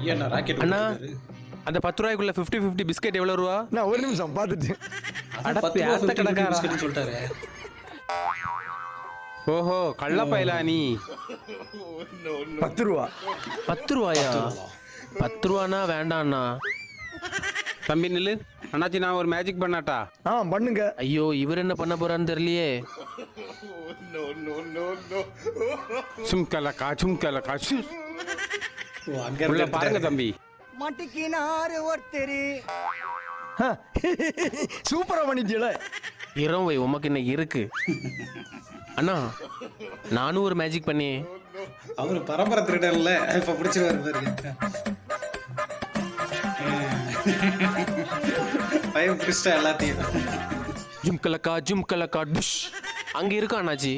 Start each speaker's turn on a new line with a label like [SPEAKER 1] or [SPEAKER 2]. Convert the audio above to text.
[SPEAKER 1] ஐயா ராக்கெட்
[SPEAKER 2] அண்ணா அந்த 10 ரூபாய்க்குள்ள 50-50 பிஸ்கெட் எவ்வளவு ரூபா?
[SPEAKER 3] நான் ஒரு நிமிஷம் பார்த்துட்டு.
[SPEAKER 1] அடப்பி அத்த கணக்காரா சொல்லிட்டாரு.
[SPEAKER 2] ஓஹோ கள்ள பயலா நீ.
[SPEAKER 3] 10 ரூபா.
[SPEAKER 2] 10 ரூபாயா? 10 ரூபானா வேண்டாம்ண்ணா. தம்பி நில்லு. அண்ணாச்சி நான் ஒரு மேஜிக் பண்ணாட்டா?
[SPEAKER 3] பண்ணுங்க.
[SPEAKER 2] ஐயோ இவர் என்ன பண்ண போறான்னு தெரியலையே. சும்கலக்கா சும்கலக்கா உள்ள பாருங்க தம்பி.
[SPEAKER 3] மாட்டிக்கினாரு ஒருத்தரு. சூப்பரா பண்ணிட்டீல.
[SPEAKER 2] இரவு உமக்கு இன்னைக்கு இருக்கு. அண்ணா நானும் ஒரு மேஜிக் பண்ணி.
[SPEAKER 1] அவரு பரம்பரை திருடர்ல இப்ப பிடிச்சிருவாரு பாருங்க. பயம் பிடிச்சிட்டா எல்லாத்தையும்.
[SPEAKER 2] ஜும்கலக்கா ஜும்கலக்கா புஷ் அங்க இருக்கா அண்ணாச்சி.